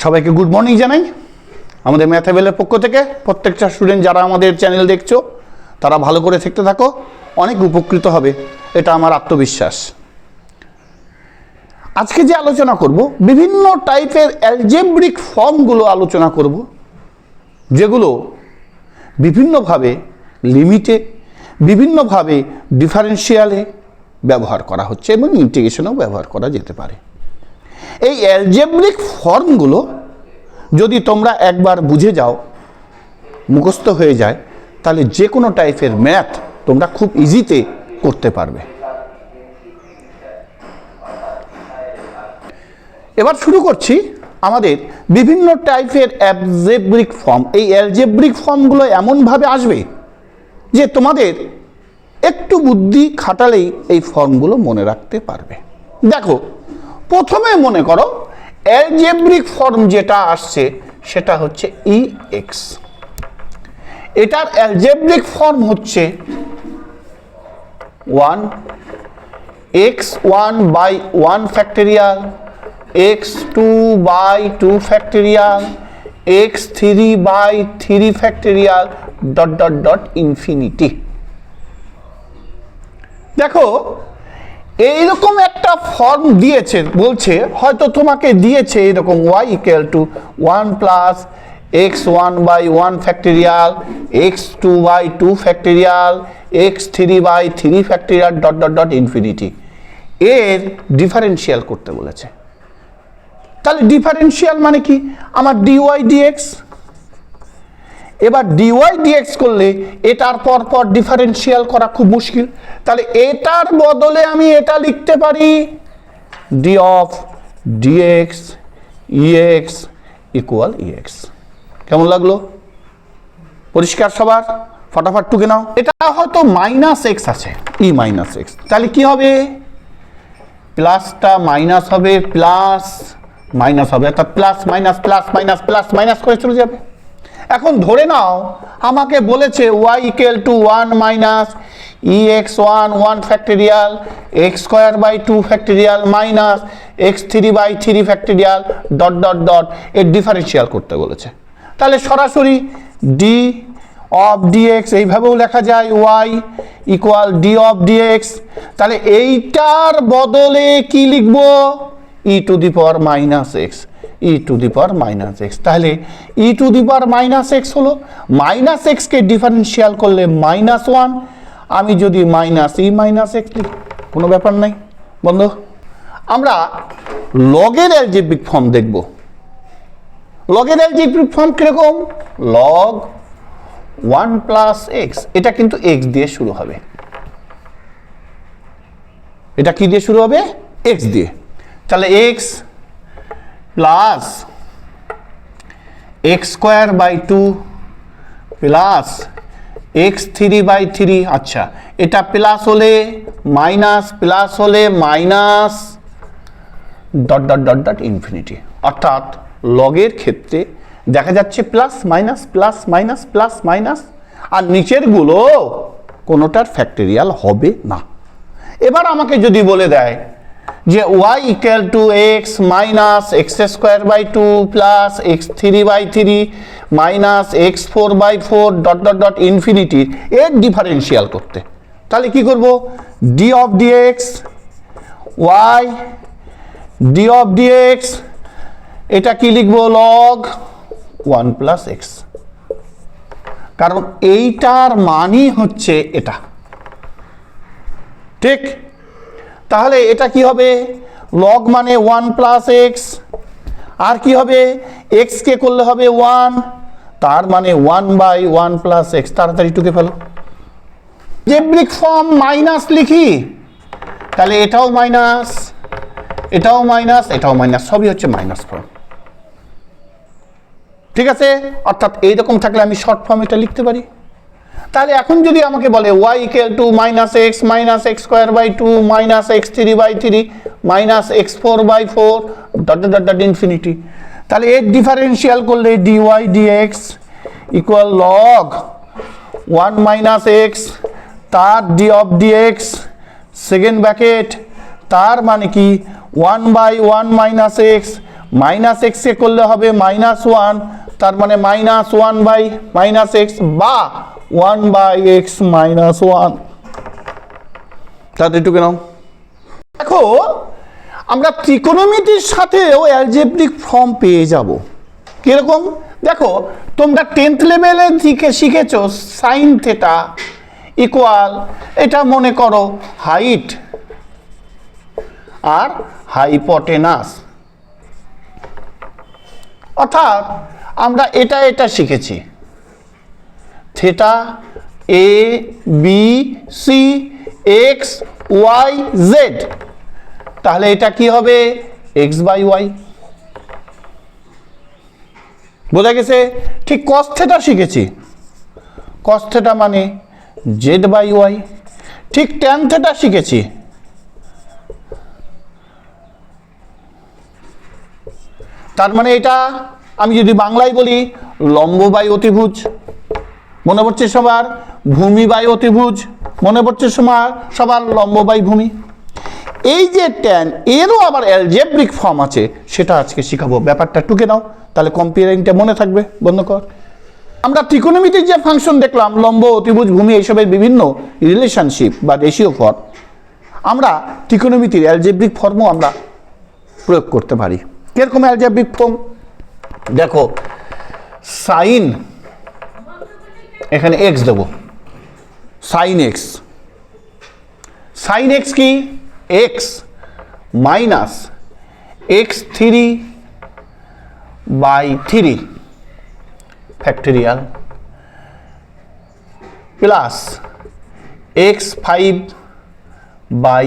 সবাইকে good morning জানাই আমাদের ম্যাথেবেলের পক্ষ থেকে। প্রত্যেকটা স্টুডেন্ট যারা আমাদের চ্যানেল দেখছো তারা ভালো করে থাকতে থাকো, অনেক উপকৃত হবে, এটা আমার আত্মবিশ্বাস। আজকে যে আলোচনা করব বিভিন্ন টাইপের অ্যালজেব্রিক ফর্মগুলো আলোচনা করব, যেগুলো বিভিন্নভাবে লিমিটে, বিভিন্নভাবে ডিফারেন্সিয়ালে ব্যবহার করা হচ্ছে এবং ইন্টিগ্রেশনেও ব্যবহার করা যেতে পারে। এই অ্যালজেব্রিক ফর্মগুলো যদি তোমরা একবার বুঝে যাও, মুখস্থ হয়ে যায়, তাহলে যে কোনো টাইপের ম্যাথ তোমরা খুব ইজিতে করতে পারবে। এবার শুরু করছি আমাদের বিভিন্ন টাইপের অ্যালজেব্রিক ফর্ম। এই অ্যালজেব্রিক ফর্মগুলো এমনভাবে আসবে যে তোমাদের একটু বুদ্ধি খাটালেই এই ফর্মগুলো মনে রাখতে পারবে। দেখো, প্রথমে মনে করো অ্যালজেব্রিক ফর্ম যেটা আসছে সেটা হচ্ছে EX। এটার অ্যালজেব্রিক ফর্ম হচ্ছে 1 x1 by 1 factorial x2 by 2 factorial x3 by 3 factorial ... infinity। দেখো, এইরকম একটা ফর্ম দিয়েছে, বলছে হয়তো তোমাকে দিয়েছে এরকম y equal to 1 plus x1 by 1 factorial x2 by 2 factorial x3 by 3 factorial ... infinity। এর ডিফারেন্সিয়াল করতে বলেছে। তাহলে ডিফারেন্সিয়াল মানে কি? আমার dy dx। এবার dy dx করলে এটার পর পর ডিফারেন্সিয়াল করা খুব মুশকিল। তাহলে এটার বদলে আমি এটা লিখতে পারি d of dx ex equal ex। কেমন লাগলো? পরিষ্কার সবার? ফটাফট টুকে নাও। এটা হয়তো মাইনাস এক্স আছে, ই মাইনাস এক্স, তাহলে কি হবে? প্লাসটা মাইনাস হবে, প্লাস মাইনাস হবে, অর্থাৎ plus minus plus minus plus minus করে চলে যাবে। এখন ধরে নাও আমাকে বলেছে y equal to 1 minus ex1 1 factorial x square by 2 factorial minus x3 by 3 factorial ... এর ডিফারেন্সিয়াল করতে বলেছে। তাহলে সরাসরি d of dx এইভাবেও লেখা যায়, y equal d of dx। তাহলে এইটার বদলে কি লিখবো? e to the power minus x, e to the power minus x। তাহলে e to the power minus x হলো, মাইনাস x কে ডিফারেন্সিয়াল করলে -1। আমি যদি মাইনাস e মাইনাস x লিখি, কোনো ব্যাপার নাই বন্ধু। আমরা লগের অ্যালজেব্রিক ফর্ম দেখব। লগের অ্যালজেব্রিক ফর্ম কিরকম? log 1 plus x, এটা কিন্তু x দিয়ে শুরু হবে। এটা কি দিয়ে শুরু হবে? x দিয়ে। তাহলে x plus x square by 2 plus x3 by 3। আচ্ছা, এটা প্লাস হলে মাইনাস, প্লাস হলে মাইনাস ... ইনফিনিটি। অর্থাৎ লগের ক্ষেত্রে দেখা যাচ্ছে plus minus plus minus plus minus, আর নিচের গুলো কোনোটার ফ্যাক্টরিয়াল হবে না। এবার আমাকে যদি বলে দেয় যে y equal to x minus x square by 2 plus x3 by 3 minus x4 by 4 ... infinity এর ডিফারেন্সিয়াল করতে, তাহলে কি করব? d of dx y d of dx, এটা কি লিখবো? log 1 plus x, কারণ এইটার মানই হচ্ছে এটা, ঠিক? তাহলে এটা কি হবে? log মানে 1 plus x, আর কি হবে? x কে করলে হবে 1, তার মানে 1 by 1 plus x। তাড়াতাড়ি টুকে ফেলো। অ্যালজেব্রিক ফর্ম মাইনাস লিখি, তাহলে এটাও মাইনাস, এটাও মাইনাস, এটাও মাইনাস, সবই হচ্ছে মাইনাস ফর্ম। ঠিক আছে? অর্থাৎ এইরকম থাকলে আমি শর্ট ফর্ম এটা লিখতে পারি। তাহলে এখন যদি আমাকে বলে y equal to minus x minus x square by 2 minus x3 by 3 minus x4 by 4 ... infinity, তাহলে এর ডিফারেন্সিয়াল করলে dy dx equal log 1 minus x, তার d of dx second bracket, তার মানে কি 1 by 1 minus x মাইনাস এক্সকে করলে হবে -1, তার মানে -1 বাই -x বা 1 বাই x -1। তাহলে টুকে নাও। দেখো আমরা ত্রিকোণমিতির সাথেও অ্যালজেব্রিক ফর্ম পেয়ে যাব। কিরকম দেখো, তোমরা 10th লেভেলে শিখেছো সাইন থেটা ইকুয়াল, এটা মনে করো হাইট আর হাইপোটেনাস। অর্থাৎ আমরা এটা শিখেছি, theta A B C X Y Z, তাহলে এটা কি হবে এক্স বাই ওয়াই। বোঝা গেছে? ঠিক কস থেটা শিখেছি, কস থেটা মানে জেড বাই ওয়াই। ঠিক ট্যান থেটা শিখেছি, তার মানে এটা আমি যদি বাংলায় বলি লম্ব বাই অতিভুজ, মনে পড়ছে সবার? ভূমি বাই অতিভুজ, মনে পড়ছে সবার? লম্ব বাই ভূমি। এই যে ট্যান, এরও আবার অ্যালজেব্রিক ফর্ম আছে, সেটা আজকে শিখাবো। ব্যাপারটা টুকে নাও, তাহলে কম্পেয়ারিংটা মনে থাকবে। বন্ধ কর। আমরা ত্রিকোণমিতির যে ফাংশন দেখলাম, লম্ব অতিভুজ ভূমি, এইসবের বিভিন্ন রিলেশনশিপ বা রেশিও ফর্ম, আমরা ত্রিকোণমিতির অ্যালজেব্রিক ফর্মও আমরা প্রয়োগ করতে পারি। কিরকম অ্যালজেব্রিক ফর্ম? দেখো সাইন, এখানে এক্স দেব, সাইন এক্স। সাইন এক্স কি? X minus x3 by 3 factorial plus x5 by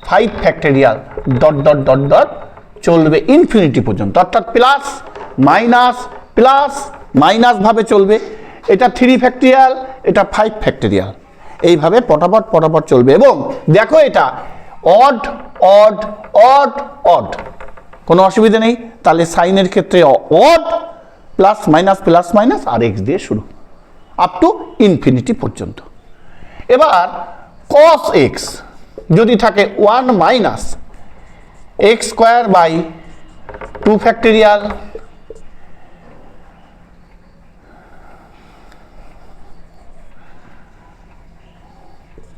5 factorial dot dot dot dot চলবে ইনফিনিটি পর্যন্ত। অর্থাৎ প্লাস মাইনাস প্লাস মাইনাস ভাবে চলবে। এটা 3 ফ্যাক্টোরিয়াল, এটা 5 ফ্যাক্টোরিয়াল, এইভাবে পটাপট চলবে। এবং দেখো এটা অড অড অড অড, কোনো অসুবিধা নেই। তাহলে সাইনের ক্ষেত্রে অড প্লাস মাইনাস আর এক্স দিয়ে শুরু আপ টু ইনফিনিটি পর্যন্ত। এবার কস এক্স যদি থাকে 1 minus x square by 2 factorial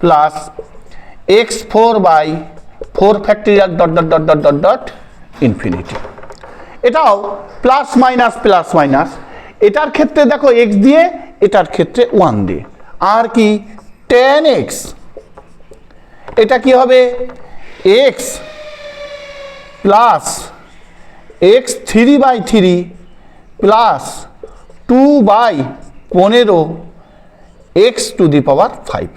plus x4 by 4 factorial dot dot dot dot dot dot infinity. এটাও প্লাস মাইনাস। এটার ক্ষেত্রে দেখো x দিয়ে, এটার ক্ষেত্রে 1 দিয়ে। আর কি tan x, এটা কি হবে x plus x3 by 3 plus 2 by 15 x to the power 5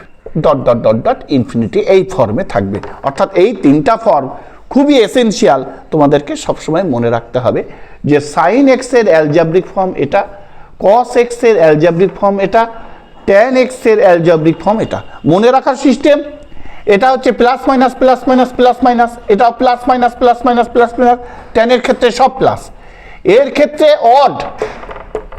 dot dot dot dot infinity, এই ফর্মে থাকবে। অর্থাৎ এই তিনটা ফর্ম খুবই এসেনশিয়াল, তোমাদেরকে সবসময় মনে রাখতে হবে যে সাইন এক্স এর অ্যালজেব্রিক ফর্ম এটা, কস এক্স এর অ্যালজেব্রিক ফর্ম এটা, ট্যান এক্স এর অ্যালজেব্রিক ফর্ম এটা। মনে রাখার সিস্টেম এটা হচ্ছে প্লাস মাইনাস, এটাও প্লাস মাইনাস, ট্যানের ক্ষেত্রে সব প্লাস, এর ক্ষেত্রে অড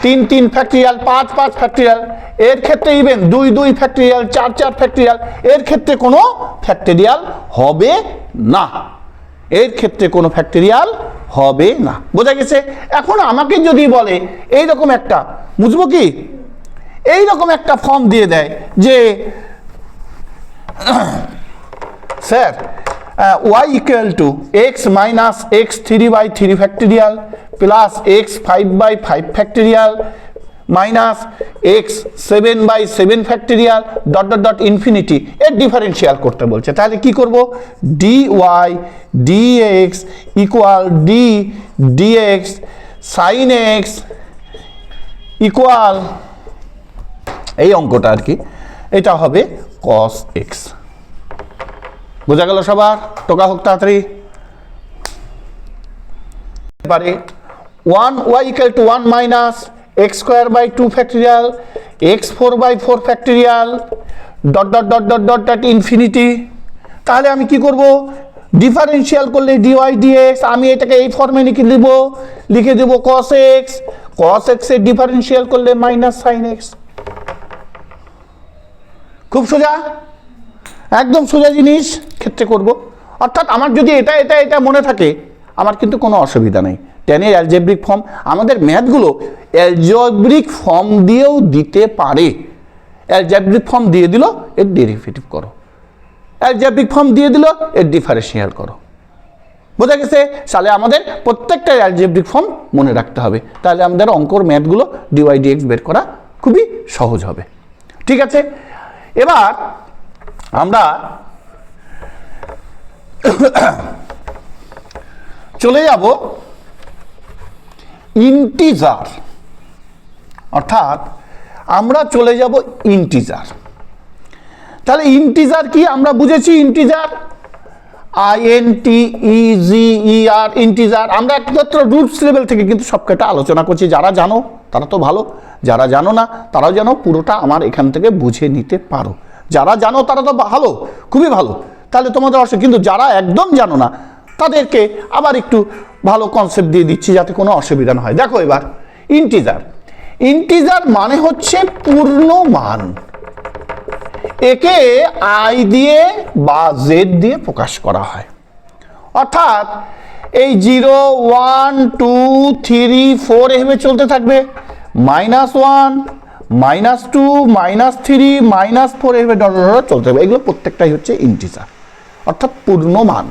3 ফ্যাক্টোরিয়াল 5 ফ্যাক্টোরিয়াল, এর ক্ষেত্রে ইভেন 2 ফ্যাক্টোরিয়াল 4 ফ্যাক্টোরিয়াল, এর ক্ষেত্রে কোনো ফ্যাক্টোরিয়াল হবে না, এর ক্ষেত্রে কোনো ফ্যাক্টোরিয়াল হবে না। বোঝা গেছে? এখন আমাকে যদি বলে এইরকম একটা, বুঝবো কি, এইরকম একটা ফর্ম দিয়ে দেয় যে sir y equal to x minus x3 by 3 factorial plus x5 by 5 factorial minus x7 by 7 factorial dot dot dot infinity, এর ডিফারেন্সিয়াল করতে বলছে। তাহলে কি করব? dy dx equal d dx sin x equal, এই অঙ্কটা আর কি, এটা হবে cos x। বোঝা গেল সবার? টোকা হোক তাড়াতাড়ি। পারে 1y equal to 1 minus x square by 2 factorial x4 by 4 factorial dot dot dot dot dot dot infinity. তাহলে আমি কি করব? ডিফারেন্সিয়াল করলে dy dx, আমি এটাকে এই ফর্মে লিখে দেব cos x এর ডিফারেন্সিয়াল করলে মাইনাস sin x। খুব সোজা, একদম সোজা জিনিস ক্ষেত্রে করব। অর্থাৎ আমার যদি এটা মনে থাকে, আমার কিন্তু কোনো অসুবিধা নেই। টেনের অ্যালজেব্রিক ফর্ম। আমাদের ম্যাথগুলো অ্যালজেব্রিক ফর্ম দিয়েও দিতে পারে। অ্যালজেব্রিক ফর্ম দিয়ে দিল, এর ডেরিভেটিভ করো, অ্যালজেব্রিক ফর্ম দিয়ে দিল, এর ডিফারেন্সিয়াল করো। বোঝা গেছে? তাহলে আমাদের প্রত্যেকটা অ্যালজেব্রিক ফর্ম মনে রাখতে হবে, তাহলে আমাদের অঙ্কর ম্যাথগুলো ডিওয়াই ডিএক্স বের করা খুবই সহজ হবে। ঠিক আছে, এবার আমরা চলে যাব ইন্টিজার, অর্থাৎ আমরা চলে যাব ইন্টিজার। তাহলে ইন্টিজার কি আমরা বুঝেছি? Integer INTEGER integer. আমরা একমাত্র রুটস লেভেল থেকে কিন্তু সবকটা আলোচনা করছি। যারা জানো তারা তো ভালো, যারা জানো না তারাও যেন পুরোটা আমার এখান থেকে বুঝে নিতে পারো। যারা জানো তারা তো ভালো, খুবই ভালো, তাহলে তোমাদের অসুবিধা। কিন্তু যারা একদম জানো না তাদেরকে আবার একটু ভালো কনসেপ্ট দিয়ে দিচ্ছি যাতে কোনো অসুবিধা না হয়। দেখো এবার ইন্টিজার, ইন্টিজার মানে হচ্ছে পূর্ণমান। একে আই দিয়ে বা জেড দিয়ে প্রকাশ করা হয়। অর্থাৎ এই 0, 1, 2, 3, 4 এভাবে চলতে থাকবে, -1, -2, -3, -4 এভাবে চলতে থাকবে। এগুলো প্রত্যেকটাই হচ্ছে ইন্টিজার, অর্থাৎ পূর্ণমান।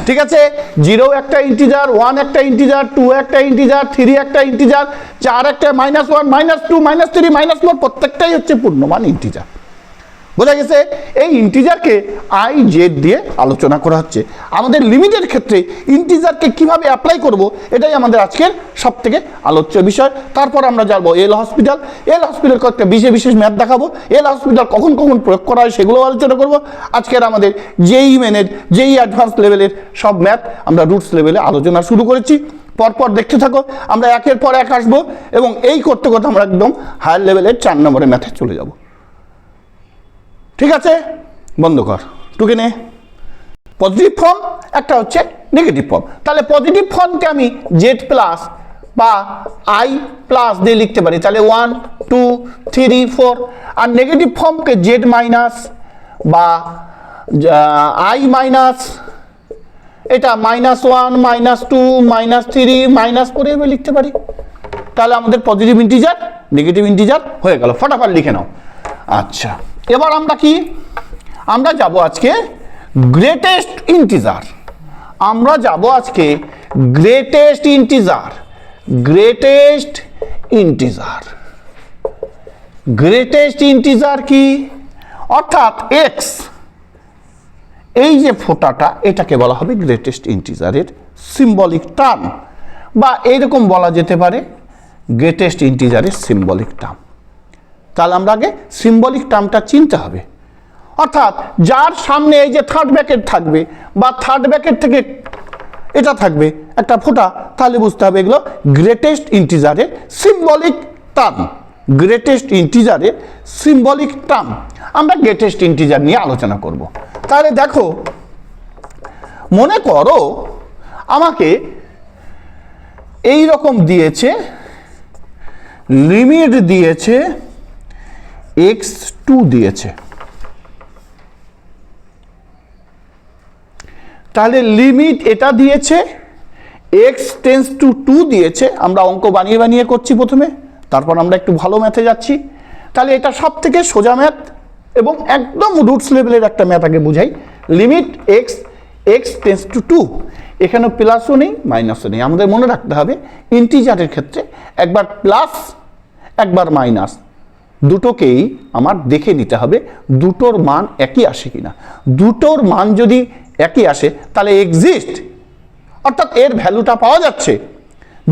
ঠিক আছে, 0 একটা ইন্টিজার, 1 একটা ইন্টিজার, 2 একটা ইন্টিজার, 3 একটা ইন্টিজার, 4 একটা, -1, -2, -3, -4 প্রত্যেকটাই হচ্ছে পূর্ণমান ইন্টিজার। বোঝা গেছে? এই ইন্টিজারকে আই জেড দিয়ে আলোচনা করা হচ্ছে। আমাদের লিমিটের ক্ষেত্রে ইন্টিজারকে কিভাবে অ্যাপ্লাই করব এটাই আমাদের আজকের সব থেকে আলোচ্য বিষয়। তারপর আমরা যাবো এল হসপিটাল। এল হসপিটাল কয়েকটা বিশেষ বিশেষ ম্যাথ দেখাবো। এল হসপিটাল কখন কখন প্রয়োগ করা হয় সেগুলো আলোচনা করব। আজকের আমাদের জেই মেনের, জেই অ্যাডভান্স লেভেলের সব ম্যাথ আমরা রুটস লেভেলে আলোচনা শুরু করেছি। পরপর দেখতে থাকো, আমরা একের পর এক আসবো এবং এই করতে করতে আমরা একদম হায়ার লেভেলের 4 নম্বরের ম্যাথে চলে যাব। ঠিক আছে, বন্ধ কর, টুকে নে। পজিটিভ ফর্ম, একটা হচ্ছে নেগেটিভ ফর্ম। তাহলে পজিটিভ ফর্মকে আমি জেড প্লাস বা আই প্লাস দিয়ে লিখতে পারি, তাহলে 1, 2, 3, 4। আর নেগেটিভ ফর্মকে জেড মাইনাস বা আই মাইনাস, এটা -1, -2, -3, -4 এভাবে লিখতে পারি। তাহলে আমাদের পজিটিভ ইন্টিজার, নেগেটিভ ইন্টিজার হয়ে গেল। ফটাফট লিখে নাও। আচ্ছা, এবার আমরা কি, আমরা যাব আজকে গ্রেটেস্ট ইন্টিজার। আমরা যাব আজকে greatest integer, greatest integer. Greatest integer কি? অর্থাৎ এক্স, এই যে ফোঁটাটা, এটাকে বলা হবে গ্রেটেস্ট ইন্টিজারের সিম্বলিক টার্ম, বা এইরকম বলা যেতে পারে গ্রেটেস্ট ইন্টিজারের সিম্বলিক টার্ম। তাহলে আমরা আগে সিম্বলিক টার্মটা চিনতে হবে। অর্থাৎ যার সামনে এই যে থার্ড ব্র্যাকেট থাকবে বা থার্ড ব্র্যাকেট থেকে এটা থাকবে একটা ফোঁটা, তাহলে বুঝতে হবে এগুলো গ্রেটেস্ট ইন্টিজারের সিম্বলিক টার্ম। গ্রেটেস্ট ইন্টিজারের সিম্বলিক টার্ম আমরা গ্রেটেস্ট ইন্টিজার নিয়ে আলোচনা করব। তাহলে দেখো, মনে করো আমাকে এই রকম দিয়েছে, লিমিট দিয়েছে x2 দিয়েছে। তাহলে লিমিট এটা দিয়েছে, x টেন্স টু 2 দিয়েছে। আমরা অঙ্ক বানিয়ে বানিয়ে করছি প্রথমে, তারপর আমরা একটু ভালো ম্যাথে যাচ্ছি। তাহলে এটা সব থেকে সোজা ম্যাথ এবং একদম রুটস লেভেলের একটা ম্যাথ আগে বুঝাই। লিমিট x টেন্স টু 2, এখানে প্লাসও নেই মাইনাসও নেই। আমাদের মনে রাখতে হবে ইন্টিজারের ক্ষেত্রে একবার প্লাস একবার মাইনাস, দুটোকেই আমার দেখে নিতে হবে দুটোর মান একই আসে কিনা। দুটোর মান যদি একই আসে তাহলে এক্সিস্ট, অর্থাৎ এর ভ্যালুটা পাওয়া যাচ্ছে।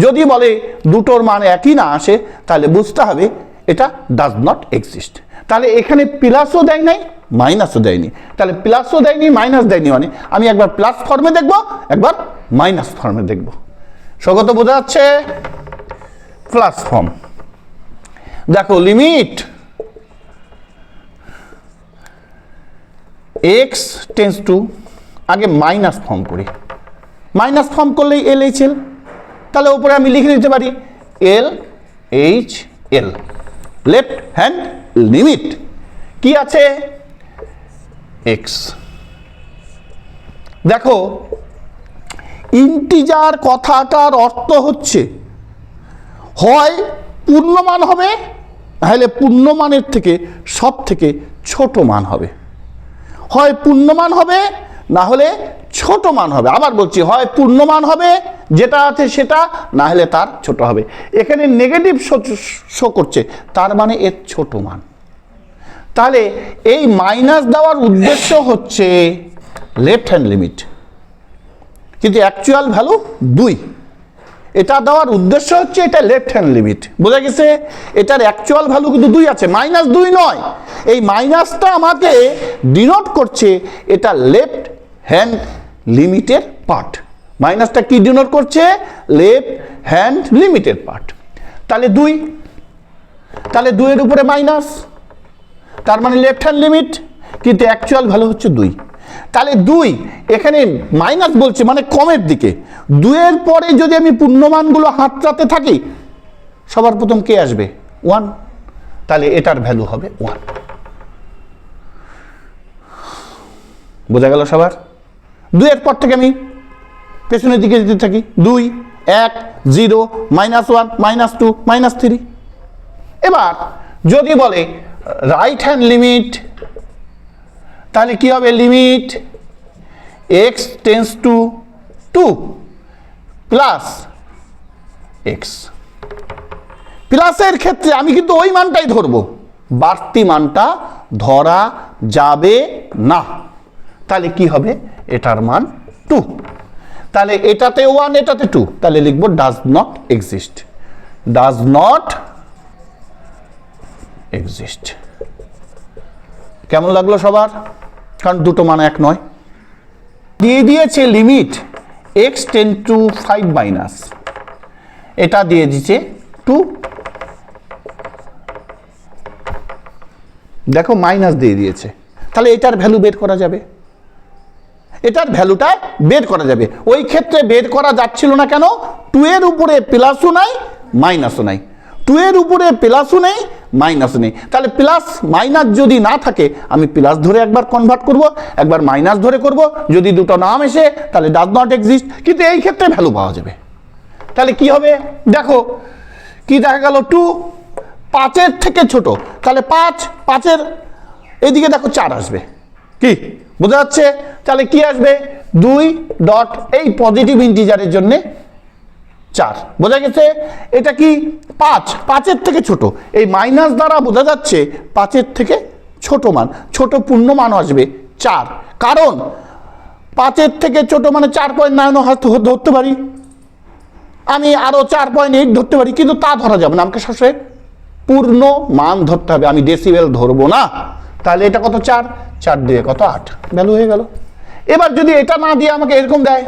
যদি বলে দুটোর মান একই না আসে তাহলে বুঝতে হবে এটা ডাজ নট এক্সিস্ট। তাহলে এখানে প্লাসও দেয় নাই মাইনাসও দেয়নি, তাহলে প্লাসও দেয়নি মাইনাস দেয়নি, মানে আমি একবার প্লাস ফর্মে দেখব একবার মাইনাস ফর্মে দেখব। স্বগত বোঝা যাচ্ছে? প্লাস ফর্ম দেখো, লিমিট x টেন্স টু, আগে মাইনাস ফর্ম করি। মাইনাস ফর্ম করলেই LHL, তাহলে উপরে আমি লিখে দিতে পারি LHL, লেফট হ্যান্ড লিমিট কি আছে x। দেখো ইন্টিজার কথাটার অর্থ হচ্ছে হয় পূর্ণমান হবে, তাহলে পূর্ণমানের থেকে সব থেকে ছোট মান হবে, হয় পূর্ণমান হবে না হলে ছোট মান হবে। আবার বলছি, হয় পূর্ণমান হবে যেটা আছে সেটা, না হলে তার ছোট হবে। এখানে নেগেটিভ শো করছে, তার মানে এর ছোট মান। তাহলে এই মাইনাস দেওয়ার উদ্দেশ্য হচ্ছে লেফট হ্যান্ড লিমিট, কিন্তু অ্যাকচুয়াল ভ্যালু 2। এটা দেওয়ার উদ্দেশ্য হচ্ছে এটা লেফট হ্যান্ড লিমিট, বোঝা গেছে? এটার অ্যাকচুয়াল ভ্যালু কিন্তু 2 আছে, -2 নয়। এই মাইনাসটা আমাকে ডিনোট করছে এটা লেফট হ্যান্ড লিমিটের পার্ট। মাইনাসটা কি ডিনোট করছে? লেফট হ্যান্ড লিমিটের পার্ট। তাহলে 2, তাহলে 2 এর উপরে মাইনাস, তার মানে লেফট হ্যান্ড লিমিট, কিন্তু অ্যাকচুয়াল ভ্যালু হচ্ছে 2। তাহলে 2 এখানে মাইনাস বলছে মানে কমের দিকে। 2 এর পরে যদি আমি পূর্ণমানগুলো হাতড়াতে থাকি, সবার প্রথম কে আসবে? 1। তাহলে এটার ভ্যালু হবে 1। বোঝা গেল সবার? 2 এর পর থেকে আমি পেছনের দিকে যেতে থাকি, 2, 1, 0, -1, -2, -3। এবার যদি বলে রাইট হ্যান্ড লিমিট, তাহলে কি হবে? Limit x tends to 2 plus x। প্লাসের ক্ষেত্রে আমি কিন্তু ওই মানটাই ধরবো, বাড়তি মানটা ধরা যাবে না। তাহলে কি হবে? এটার মান 2। তাহলে এটাতে 1, এটাতে 2, তাহলে লিখবো does not exist. Does not exist. কেমন লাগলো সবার? কারণ দুটো মান এক নয়। দিয়ে দিয়েছে limit x tend two 5 minus, এটা দিয়ে দিচ্ছে 2। দেখো মাইনাস দিয়ে দিয়েছে, তাহলে এটার ভ্যালু বের করা যাবে, এটার ভ্যালুটা বের করা যাবে। ওই ক্ষেত্রে বের করা যাচ্ছিল না কেন? 2 এর উপরে প্লাসও নাই মাইনাসও নাই, 2 এর উপরে প্লাসও নেই মাইনাসও নেই। তাহলে প্লাস মাইনাস যদি না থাকে, আমি প্লাস ধরে একবার কনভার্ট করব, একবার মাইনাস ধরে করব। যদি দুটো নাম এসে, তাহলে ডাজ নট এক্সিস্ট, কিন্তু এই ক্ষেত্রে ভ্যালু পাওয়া যাবে। তাহলে কি হবে? দেখো কি দেখা গেল? 2 5-এর থেকে ছোট, তাহলে 5-এর এদিকে দেখো 4 আসবে, কি বোঝা যাচ্ছে? তাহলে কি আসবে? 2 ডট এই পজিটিভ ইন্টিজারের জন্য 4, বোঝা গেছে? এটা কি 5-এর থেকে ছোট, এই মাইনাস দ্বারা বোঝা যাচ্ছে 5-এর থেকে ছোট মান, ছোট পূর্ণ মান আসবে 4। কারণ 5-এর থেকে ছোট মানে 4.9 ধরতে পারি, আমি আরো 4.8 ধরতে পারি, কিন্তু তা ধরা যাবে না, আমাকে সবসময় পূর্ণ মান ধরতে হবে, আমি ডেসিবেল ধরবো না। তাহলে এটা কত? 4 দিয়ে কত? 8, ভ্যালু হয়ে গেল। এবার যদি এটা না দিয়ে আমাকে এরকম দেয়,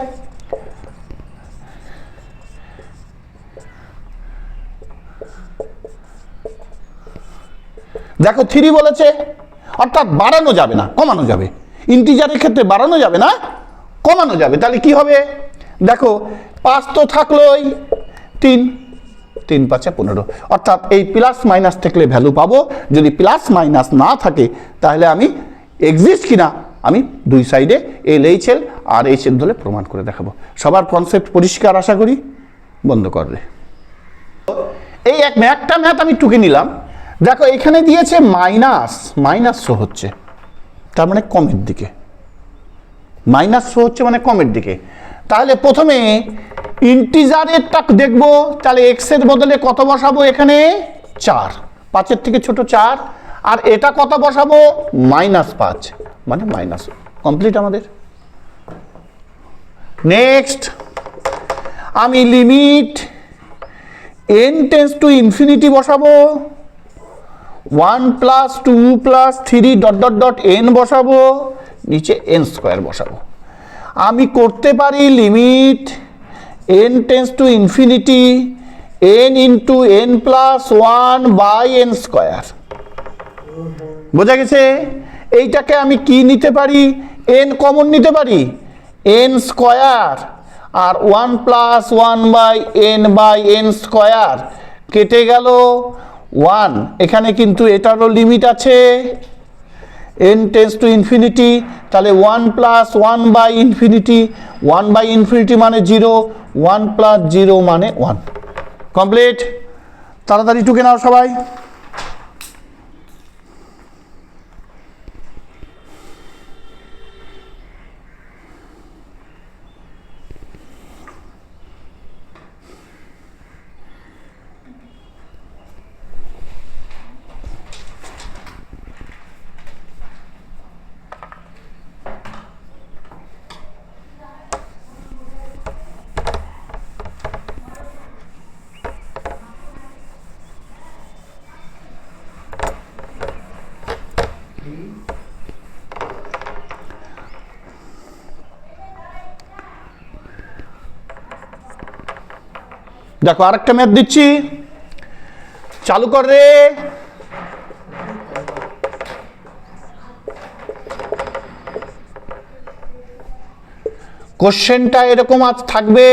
দেখো 3 বলেছে, অর্থাৎ বাড়ানো যাবে না, কমানো যাবে। ইন্টিজারের ক্ষেত্রে বাড়ানো যাবে না, কমানো যাবে। তাহলে কি হবে? দেখো 5 তো থাকলোই, 3 5 15, অর্থাৎ এই প্লাস মাইনাস থাকলে ভ্যালু পাবো। যদি প্লাস মাইনাস না থাকে, তাহলে আমি এক্সিস্ট কিনা আমি দুই সাইডে LHL আর HL ধরে প্রমাণ করে দেখাবো। সবার কনসেপ্ট পরিষ্কার আশা করি? বন্ধ করলে এই একটা ম্যাথ আমি টুকে নিলাম। দেখো এখানে দিয়েছে মাইনাস শো হচ্ছে, তার মানে কমের দিকে। মাইনাস শো হচ্ছে মানে কমের দিকে। তাহলে প্রথমে ইন্টিজারেরটা দেখবো, তাহলে x এর বদলে কত বসাবো? এখানে 4, 5-এর থেকে ছোট 4, আর এটা কত বসাবো? -5, মানে মাইনাস। কমপ্লিট আমাদের। নেক্সট আমি limit n tends to infinity বসাবো, 1 + 2 + 3 ... n বসাবো, নিচে n² বসাবো। আমি করতে পারি limit n tends to infinity n × n + 1/n²। বোঝা গেছে? এইটাকে আমি কি নিতে পারি? n কমন নিতে পারি, n² আর 1 + 1/n/n² কেটে গেল 1। এখানে কিন্তু এটারও লিমিট আছে, n টেন্স টু ইনফিনিটি, তাহলে 1 plus 1 by infinity, 1 by infinity মানে 0, 1 প্লাস 0 মানে 1। কমপ্লিট। তাড়াতাড়ি টুকে নাও সবাই। দেখো আরেকটা ম্যাথ দিচ্ছি, চালু কর রে। কোশ্চেনটা এরকম আজ থাকবে,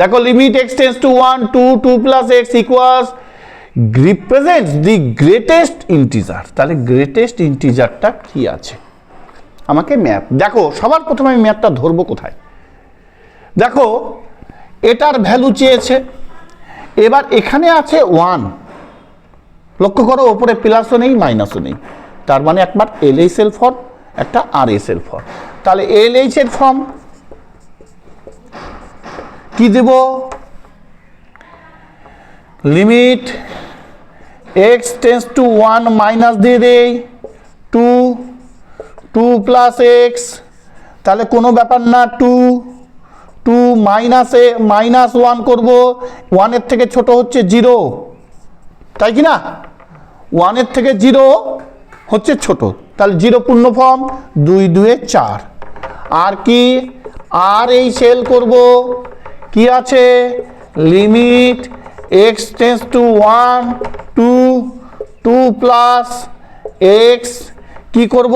দেখো limit x tends to 1 2 2 plus x equals represents the greatest integer. তাহলে গ্রেটেস্ট ইন্টিজারটা কি আছে, আমাকে ম্যাথ দেখো। সবার প্রথমে আমি ম্যাথটা ধরবো কোথায়, দেখো এটার ভ্যালু চেয়েছে, এবার এখানে আছে 1, লক্ষ্য করো ওপরে প্লাসও নেই মাইনাসও নেই, তার মানে একবার LH এর ফর্ম, একটা RH এর ফর্ম। তাহলে LH এর ফর্ম কি দেব, limit x tends to 1 minus দিয়ে দেই 2 2 প্লাস x, তাহলে কোনো ব্যাপার না, 2 2 মাইনাসে মাইনাস 1 করব, 1 এর থেকে ছোট হচ্ছে 0, তাই কি না, 1 এর থেকে 0 হচ্ছে ছোট, তাহলে 0 পূর্ণ ফর্ম, 2 2 4। আর কি, আর এই সেল করব, কি আছে, limit x tends to 1 2 2 plus x, কি করব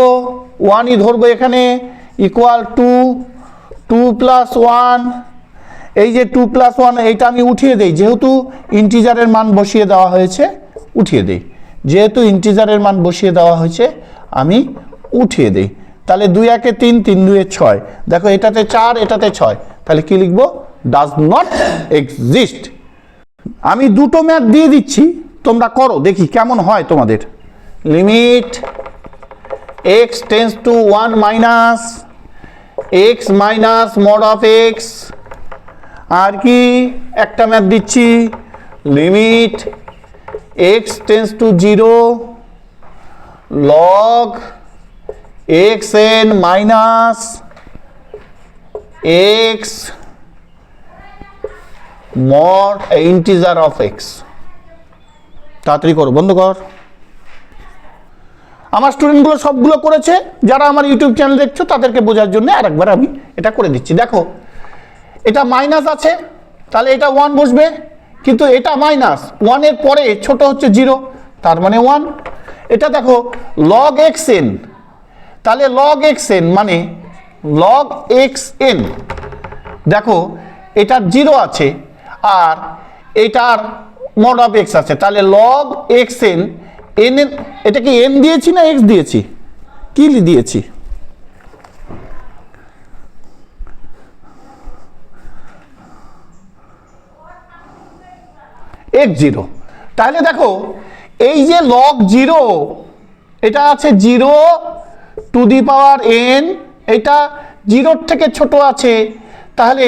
1ই ধরবো এখানে, ইকুয়াল 2 2 প্লাস 1, এই যে 2 প্লাস 1 এইটা আমি উঠিয়ে দেই, যেহেতু ইন্টিজারের মান বসিয়ে দেওয়া হয়েছে উঠিয়ে দেই, যেহেতু ইন্টিজারের মান বসিয়ে দেওয়া হয়েছে আমি উঠিয়ে দেই। তাহলে 2 1 3 3 2 6, দেখো এটাতে 4 এটাতে 6, তাহলে কি লিখবো, ডাজ নট এক্সিস্ট। আমি দুটো ম্যাথ দিয়ে দিচ্ছি, তোমরা করো দেখি কেমন হয় তোমাদের। Limit x tends to 1 minus x minus mod of x, আর কি একটা ম্যাথ দিচ্ছি, limit x tends two 0 log xn minus x mod integer of x। তাড়াতাড়ি করো, বন্ধ কর। আমার স্টুডেন্টগুলো সবগুলো করেছে, যারা আমার ইউটিউব চ্যানেল দেখছো তাদেরকে বোঝার জন্য আরেকবার আমি এটা করে দিচ্ছি। দেখো এটা মাইনাস আছে, তাহলে এটা 1 বসবে, কিন্তু এটা মাইনাস 1 এর পরে ছোট হচ্ছে 0, তার মানে 1। এটা দেখো log xn, তাহলে log xn মানে log xn, দেখো এটার 0 আছে আর এটার মড অফ x আছে, তাহলে log xn, n এটা কি n দিয়েছি না x দিয়েছি, কি দিয়েছি, x0। তাহলে দেখো এই যে log 0, এটা আছে 0 টু দি পাওয়ার n, এটা 0 থেকে ছোট আছে, তাহলে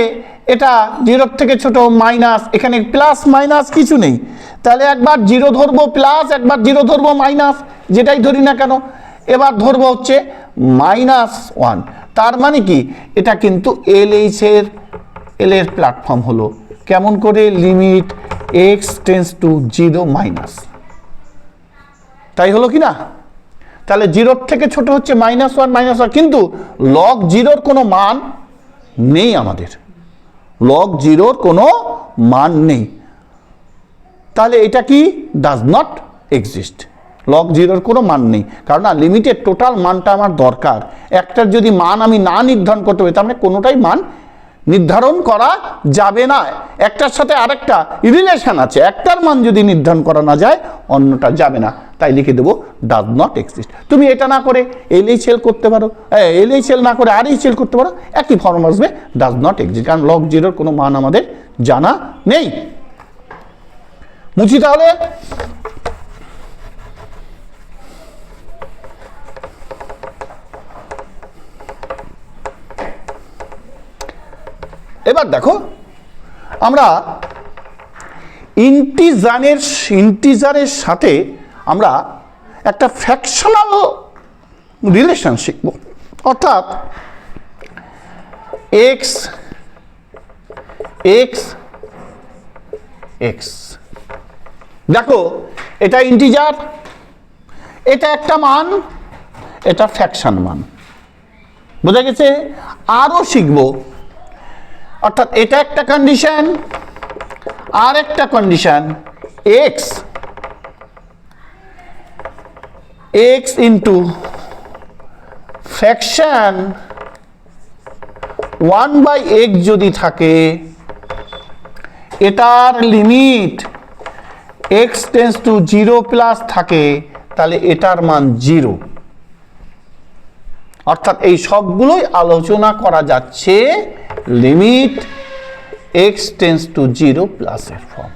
এটা 0 থেকে ছোট মাইনাস, এখানে প্লাস মাইনাস কিছু নেই, তাহলে একবার 0 ধরবো প্লাস, একবার 0 ধরবো মাইনাস, যেটাই ধরি না কেন, এবার ধরবো হচ্ছে -1, তার মানে কি এটা কিন্তু LH এর L এর প্ল্যাটফর্ম হলো, কেমন করে, limit x tends two 0 minus, তাই হলো কি না। তাহলে 0 থেকে ছোট হচ্ছে -1 -1, কিন্তু log 0 কোনো মান নেই আমাদের, লগ জিরোর কোনো মান নেই। তাহলে এটা কি? Does not exist. লগ জিরোর কোনো মান নেই, কারণ লিমিটের টোটাল মানটা আমার দরকার। একটার যদি মান আমি না নির্ধারণ করতে পারি, তার মানে কোনোটাই মান নির্ধারণ করা যাবে না। একটার সাথে আরেকটা রিলেশন আছে, একটার মান যদি নির্ধারণ করা না যায় অন্যটা যাবে না। তাই লিখে দেবো ডাজ নট এক্সিস্ট। তুমি এটা না করে LHL করতে পারো, LHL না করে RHL করতে পারো, একই ফর্ম আসবে, ডাজ নট এক্সিস্ট, কারণ লগ জিরোর কোনো মান আমাদের জানা নেই। মুছি তাহলে। এবার দেখো, আমরা ইন্টিজারের সাথে আমরা একটা ফ্র্যাকশনাল রিলেশন শিখব। অর্থাৎ এক্স এক্স এক্স, দেখো এটা ইন্টিজার, এটা একটা মান, এটা ফ্র্যাকশন মান। বোঝা গেছে? আরও শিখব। অর্থাৎ এটা একটা কন্ডিশন, আর একটা condition, x x into fraction 1/x যদি থাকে, এটার limit x tends to 0 plus থাকে, তাহলে এটার মান 0। অর্থাৎ এই সবগুলোই আলোচনা করা যাচ্ছে লিমিট x টেন্ডস টু 0 প্লাসের ফর্ম।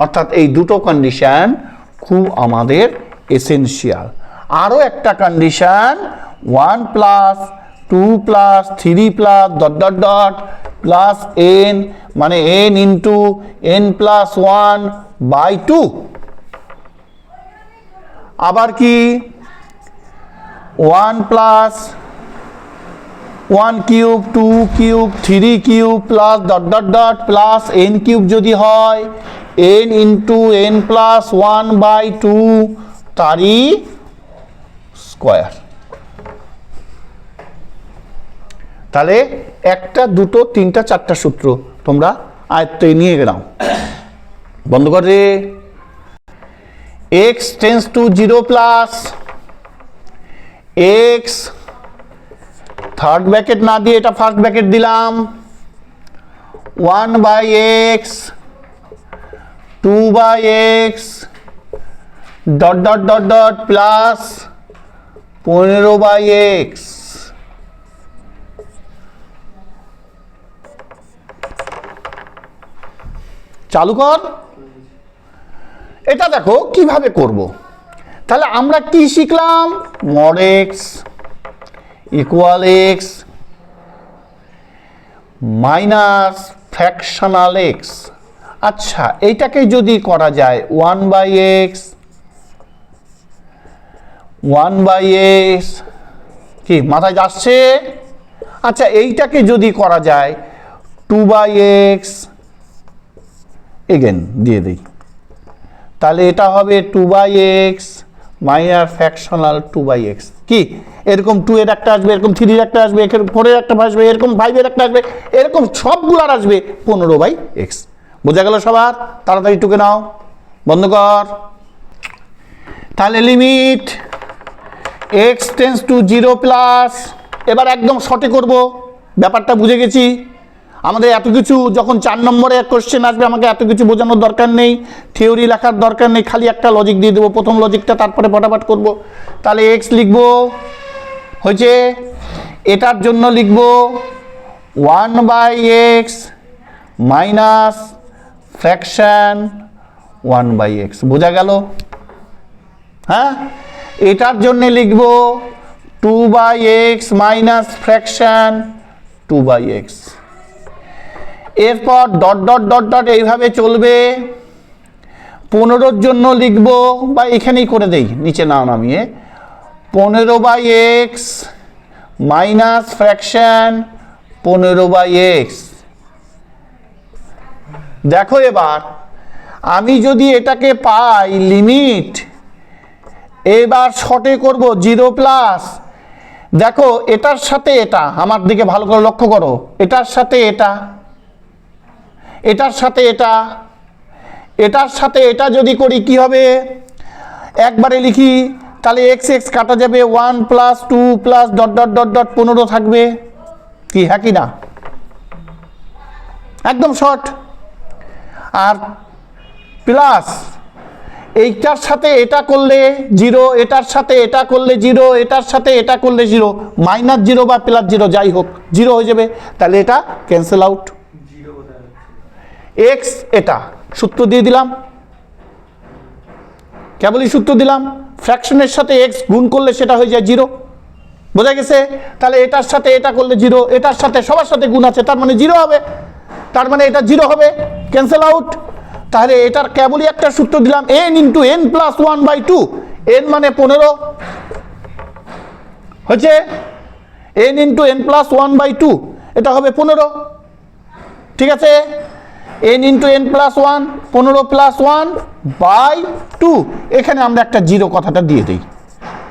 অর্থাৎ এই দুটো কন্ডিশন খুব আমাদের এসেনশিয়াল। আরও একটা condition 1 plus 2 plus 3 plus dot dot dot plus n, মানে n ইন্টু n প্লাস 1/2। আবার কি 1 plus 1 cube 2 cube 3 cube plus dot dot dot plus n cube যদি হয় n ইন্টু n প্লাস 1/2 তারই স্কোয়ার। তাহলে একটা, দুটো, তিনটা, চারটা সূত্র তোমরা আয়ত্তে নিয়ে নাও। বন্ধ করে x tends to 0 plus x, third bracket না দিয়ে এটা ফার্স্ট ব্র্যাকেট দিলাম, 1/x 2/x dot dot dot dot plus 15/x। চালু কর। এটা দেখো কিভাবে করব। তাহলে আমরা কি শিখলাম? mod x equal x minus fractional x। আচ্ছা, এইটাকে যদি করা যায় 1/x কি মাথায় যাচ্ছে? আচ্ছা, এইটাকে যদি করা যায় 2/x, এগেন দিয়ে দিই, তাহলে এটা হবে 2/x মাইনাস ফ্র্যাকশনাল 2/x। কি এরকম 2 এর একটা আসবে, এরকম 3 এর একটা আসবে, এরকম 4 এর একটা আসবে, এরকম 5 এর একটা আসবে, এরকম সবগুলার আসবে 15/x। বোঝা গেল সবার? তাড়াতাড়ি টুকে নাও, বন্ধ কর। তাহলে limit x tends to 0 plus, এবার একদম শর্টে করব, ব্যাপারটা বুঝে গেছি। আমাদের এত কিছু, যখন 4 নম্বরে কোশ্চেন আসবে আমাকে এত কিছু বোঝানোর দরকার নেই, থিওরি লেখার দরকার নেই, খালি একটা লজিক দিয়ে দেবো, প্রথম লজিকটা, তারপরে ফটাফট করব। তাহলে x লিখব, হয়েছে। এটার জন্য লিখব 1/x মাইনাস ফ্র্যাকশন 1/x। বোঝা গেল? হ্যাঁ, এটার জন্য লিখব 2/x মাইনাস ফ্র্যাকশন 2/x। এরপর ডট ডট ডট ডট এইভাবে চলবে। 15-র জন্য লিখব, বা এখানেই করে দেই, নিচে না নামিয়ে, 15/x মাইনাস ফ্র্যাকশন 15/x। দেখো এবার আমি যদি এটাকে পাই লিমিট, এবার শর্টে করব 0 প্লাস। দেখো এটার সাথে এটা, আমার দিকে ভালো করে লক্ষ্য করো, এটার সাথে এটা, এটার সাথে এটা, এটার সাথে এটা যদি করি কি হবে, একবারে লিখি তাহলে এক্স এক্স কাটা যাবে, 1 plus 2 plus dot dot dot dot 15 থাকবে, কি হ্যাঁ কি না, একদম শর্ট। আর প্লাস এইটার সাথে এটা করলে 0, এটার সাথে এটা করলে 0, এটার সাথে এটা করলে 0, মাইনাস 0 বা প্লাস 0 যাই হোক 0 হয়ে যাবে, তাহলে এটা ক্যান্সেল আউট। এক্স এটা সূত্র দিয়ে দিলাম, কেবলই সূত্র দিলাম, ফ্র্যাকশনের সাথে এক্স গুণ করলে সেটা হয়ে যায় 0, বোঝা গেছে। তাহলে এটার সাথে এটা করলে 0, এটার সাথে সবার সাথে গুণ আছে, তার মানে 0 হবে, তার মানে এটা 0 হবে, ক্যান্সেল আউট। তাহলে এটার কেবলই একটা সূত্র দিলাম, n into n plus 1/2, n মানে 15 হচ্ছে, n ইন্টু n প্লাস 1/2 এটা হবে 15, ঠিক আছে। n into n plus 1, 15 plus 1/2, এখানে আমরা একটা 0 কথাটা দিয়ে দিই,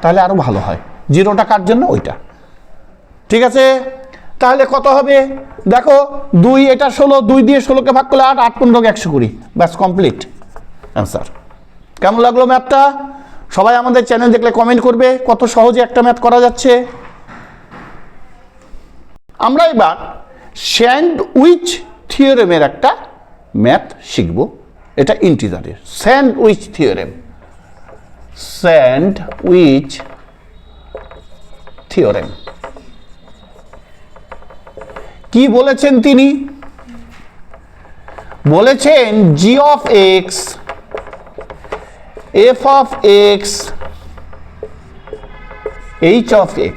তাহলে আরো ভালো হয়, 0টা কার জন্য, ওইটা, ঠিক আছে। তাহলে কত হবে দেখো, 2 এটা 16, 2 দিয়ে 16কে ভাগ করলে 8, 8 15 120, ব্যাস কমপ্লিট অ্যান্সার। কেমন লাগলো ম্যাথটা? সবাই আমাদের চ্যানেল দেখলে কমেন্ট করবে কত সহজে একটা ম্যাথ করা যাচ্ছে। আমরা এবার স্যান্ডউইচ থিওরেমের একটা ম্যাথ শিখব, এটা ইন্টিজারের, স্যান্ডউইচ থিওরেম, স্যান্ডউইচ থিওরেম। কি বলেছেন তিনি? বলেছেন g of x, f of x, h of x,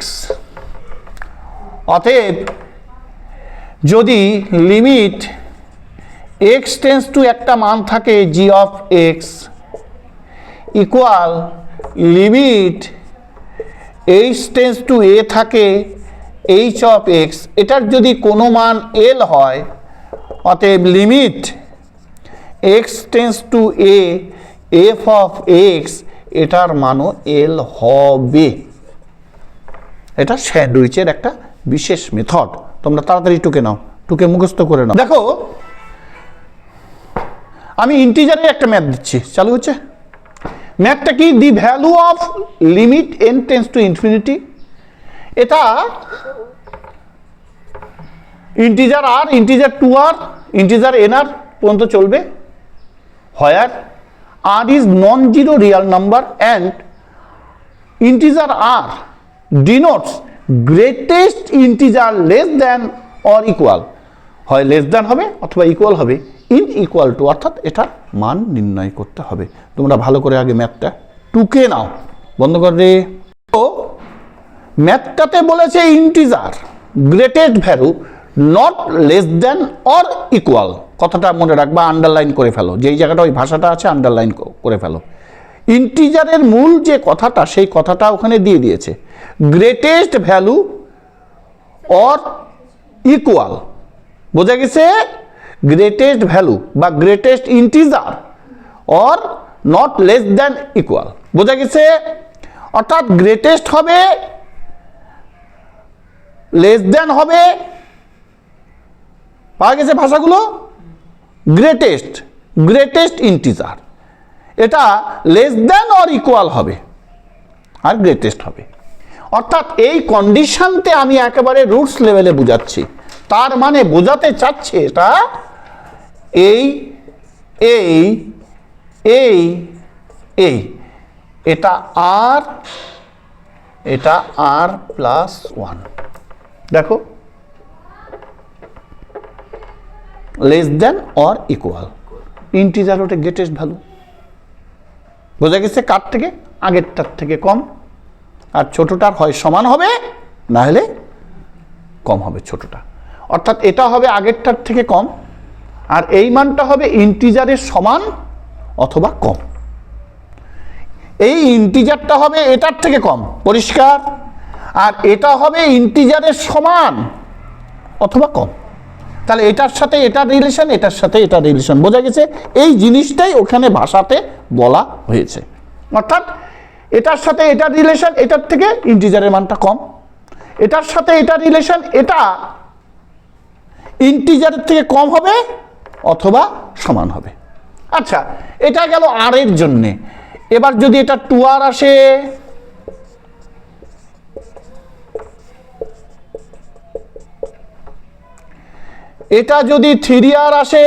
অতএব যদি লিমিট x টেন্স টু একটা মান থাকে g of x equal limit h tends to a থাকে h of x, এটার যদি কোনো মান l হয়, অতএব limit x tends two a f of x, এটার মানও l হবে। এটা স্যান্ডউইচের একটা বিশেষ মেথড, তোমরা তাড়াতাড়ি টুকে নাও, টুকে মুখস্থ করে নাও। দেখো আমি ইন্টিজারের একটা ম্যাথ দিচ্ছি, চালু হচ্ছে। ম্যাথটা কি? দি value of limit n tends to infinity, এটা ইন্টিজার আর, ইন্টিজার 2r, ইন্টিজার nr পর্যন্ত চলবে, হোয়ার r is non-zero real number and integer r denotes greatest integer less than or equal, হয় লেস দ্যান হবে অথবা ইকুয়াল হবে ইন ইকুয়াল টু, অর্থাৎ এটার মান নির্ণয় করতে হবে। তোমরা ভালো করে আগে ম্যাথটা টুকে নাও, বন্ধ করে। তো ম্যাথটাতে বলেছে integer greatest value not less than or equal, কথাটা মনে রাখবা, আন্ডারলাইন করে ফেলো, যেই জায়গাটা ওই ভাষাটা আছে আন্ডারলাইন করে ফেলো। ইন্টিজারের মূল যে কথাটা সেই কথাটা ওখানে দিয়ে দিয়েছে, গ্রেটেস্ট ভ্যালু অর ইকুয়াল, বোঝা গেছে? গ্রেটেস্ট ভ্যালু বা greatest integer or not less than equal, বোঝা গেছে? অর্থাৎ গ্রেটেস্ট হবে, লেস দ্যান হবে, পাওয়া গেছে ভাষাগুলো। গ্রেটেস্ট, গ্রেটেস্ট ইন্টিজার, এটা লেস দ্যান অর ইকুয়াল হবে আর গ্রেটেস্ট হবে। অর্থাৎ এই কন্ডিশনতে আমি একেবারে রুটস লেভেলে বুঝাচ্ছি, তার মানে বোঝাতে চাচ্ছে এটা এই এই এই এই, এটা আর, এটা আর প্লাস 1, দেখো less than or equal, integer ওটা গ্রেটেস্ট ভ্যালু, বোঝা গেছে? কার থেকে? আগেরটার থেকে কম, আর ছোটটার হয় সমান হবে না হলে কম হবে ছোটটা, অর্থাৎ এটা হবে আগেরটার থেকে কম আর এই মানটা হবে ইন্টিজারের সমান অথবা কম। এই ইন্টিজারটা হবে এটার থেকে কম, পরিষ্কার, আর এটা হবে ইন্টিজারের সমান অথবা কম। তাহলে এটার সাথে এটার রিলেশন, এটার সাথে এটার রিলেশন, বোঝা গেছে? এই জিনিসটাই ওখানে ভাষাতে বলা হয়েছে। অর্থাৎ এটার সাথে এটার রিলেশন, এটার থেকে ইন্টিজারের মানটা কম, এটার সাথে এটার রিলেশন, এটা ইন্টিজারের থেকে কম হবে অথবা সমান হবে। আচ্ছা, এটা গেল আর এর জন্যে। এবার যদি এটা 2r আসে, এটা যদি 3r আসে,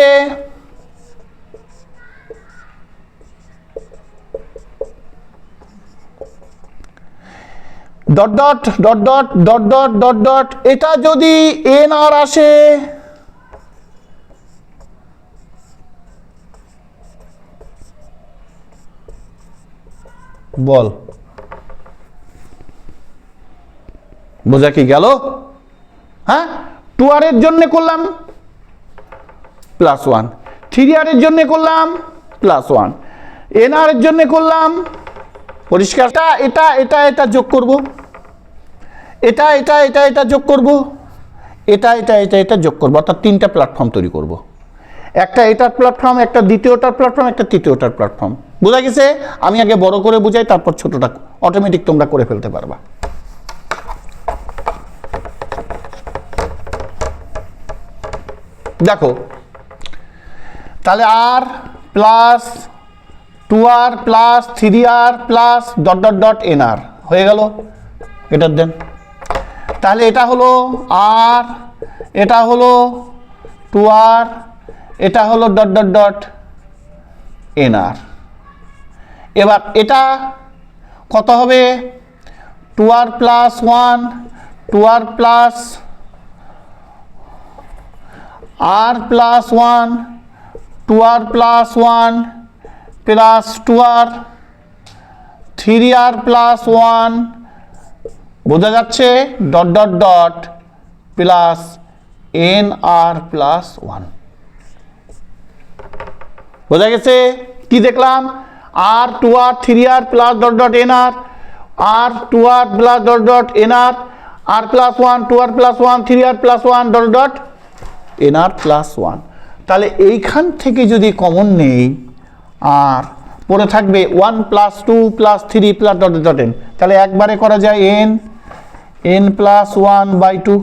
dot dot dot dot dot dot dot dot, এটা যদি nr আসে, বল বোঝা কি গেল? হ্যাঁ, 2r এর জন্য করলাম +1, 3r এর জন্য করলাম +1, nr এর জন্য করলাম, পরিষ্কার? এটা এটা এটা যোগ করব, এটা এটা এটা এটা যোগ করব, এটা এটা এটা এটা যোগ করব, অর্থাৎ 3টা প্ল্যাটফর্ম তৈরি করব। একটা এটার প্ল্যাটফর্ম, একটা দ্বিতীয়টার প্ল্যাটফর্ম, একটা তৃতীয়টার প্ল্যাটফর্ম। বোঝা গেছে? আমি আগে বড় করে বুঝাই, তারপর ছোটটা অটোমেটিক তোমরা করে ফেলতে পারবা। দেখো তাহলে r plus 2r plus 3r plus dot dot dot nr হয়ে গেল। এটার দেন, তাহলে এটা হলো r, এটা হলো 2r, এটা হলো ডট ডট ডট nr। এবার এটা কত হবে? 2r plus 1, 2r plus r plus 1, 2r plus 1 plus 2r, 3r plus 1, বোঝা যাচ্ছে, dot dot dot plus nr plus 1। বোঝা গেছে? কি দেখলাম? r 2r 3r plus dot dot nr, r 2r plus dot dot nr, r plus 1 2r plus 1 3r plus 1 dot dot nr plus 1। তাহলে এইখান থেকে যদি কমন নেই, আর পড়ে থাকবে 1 plus 2 plus 3 plus dot dot n, তাহলে একবারে করা যায় n প্লাস 1/2।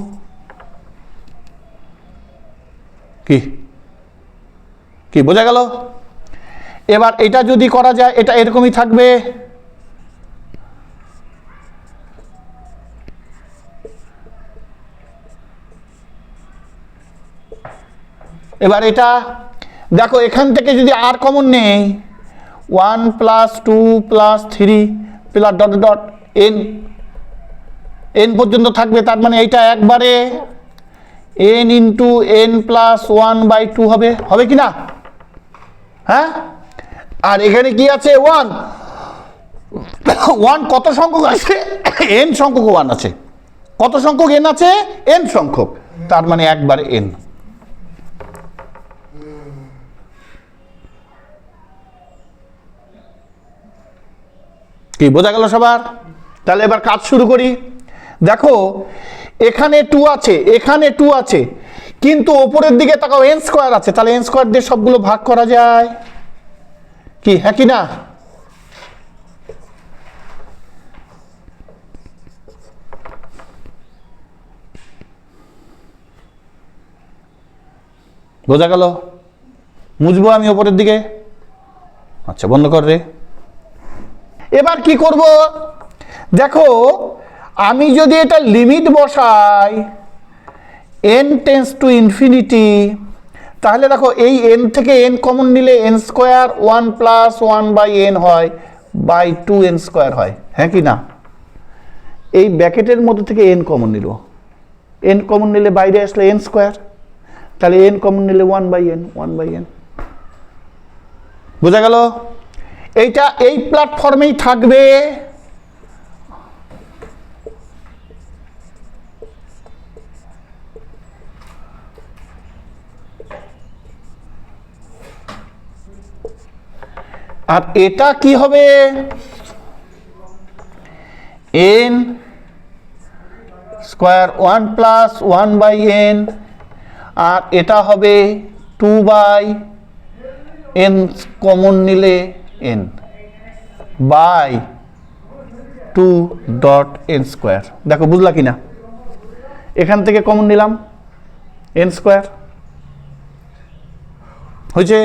কি কি বোঝা গেল? এবার এটা যদি করা যায়, এটা এরকমই থাকবে, এবার এটা দেখো, এখান থেকে যদি আর কমন নেই, 1 plus 2 plus 3 plus dot dot n পর্যন্ত থাকবে, তার মানে এইটা একবারে n ইন্টু n প্লাস 1/2 হবে, হবে কি না? হ্যাঁ, আর এখানে কি আছে? 1 কত সংখ্যক আছে? n সংখ্যক 1 আছে। কত সংখ্যক n আছে? n সংখ্যক, তার মানে একবারে n। কি বোঝা গেল সবার? তাহলে এবার কাজ শুরু করি। দেখো এখানে 2 আছে, এখানে 2 আছে, কিন্তু ওপরের দিকে তাকাও n স্কয়ার আছে, তাহলে n স্কয়ার দিয়ে সবগুলো ভাগ করা যায় কি? হ্যাঁ কি না? বোঝা গেল? মুছবো আমি ওপরের দিকে? আচ্ছা, বন্ধ কর রে। এবার কি করব? দেখো আমি যদি এটা লিমিট বসাই n টেন্স টু ইনফিনিটি, তাহলে দেখো এই n থেকে n কমন নিলে n স্কয়ার 1 প্লাস 1/n হয়, বাই 2n স্কয়ার হয়। হ্যাঁ কি না? এই ব্র্যাকেটের মধ্যে থেকে n কমন নিল, n কমন নিলে বাইরে আসলে n স্কয়ার, তাহলে n কমন নিলে 1/n। বোঝা গেল? এইটা এই প্ল্যাটফর্মেই থাকবে। আর এটা কি হবে? n স্কয়ার 1 প্লাস 1/n, আর এটা হবে 2/n কমন নিলে n বাই 2.n স্কয়ার। দেখো বুঝলা কিনা? এখান থেকে কমন নিলাম n স্কয়ার, হয়েছে?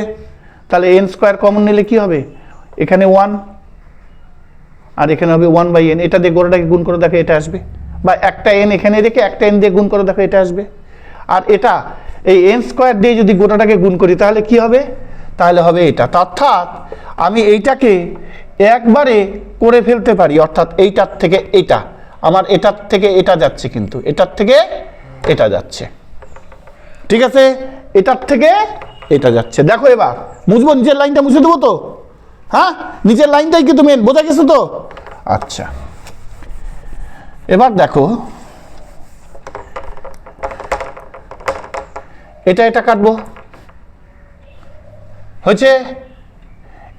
তাহলে এন স্কোয়ার কমন নিলে কি হবে? এখানে 1 আর এখানে হবে 1/n। এটা দিয়ে গোটাটাকে গুণ করে দেখো এটা আসবে, বা একটা n এখানে রেখে একটা n দিয়ে গুণ করে দেখো এটা আসবে। আর এটা এই n স্কোয়ার দিয়ে যদি গোটাটাকে গুণ করি তাহলে কি হবে? তাহলে হবে এটা। অর্থাৎ আমি এইটাকে একবারে করে ফেলতে পারি, অর্থাৎ এইটার থেকে এটা, আমার এটার থেকে এটা যাচ্ছে, কিন্তু এটার থেকে এটা যাচ্ছে, ঠিক আছে? এটার থেকে এটা যাচ্ছে। দেখো এবার মুছবো, নিচের লাইনটা মুছে দেবো তো? হ্যাঁ, নিচের লাইনটাই কিন্তু মেন, বোঝা গেছে তো? আচ্ছা, এবার দেখো এটা এটা কাটবো, হয়েছে?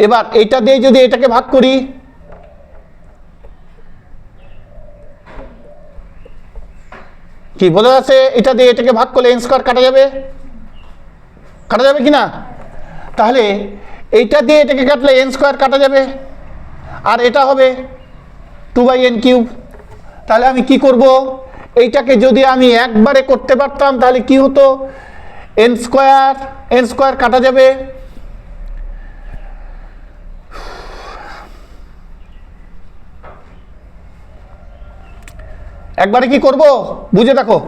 এবার এটা দিয়ে যদি এটাকে ভাগ করি, কি বোঝা যাচ্ছে? এটা দিয়ে এটাকে ভাগ করলে এন স্কোয়ার কাটা যাবে, কাটা যাবে কি না? তাহলে এইটা দিয়ে এটাকে কাটলে এন স্কোয়ার কাটা যাবে, আর এটা হবে 2/n³। তাহলে আমি কি করব? এইটাকে যদি আমি একবারে করতে পারতাম তাহলে কি হতো? এন স্কোয়ার কাটা যাবে, একবারে কি করব বুঝে দেখো।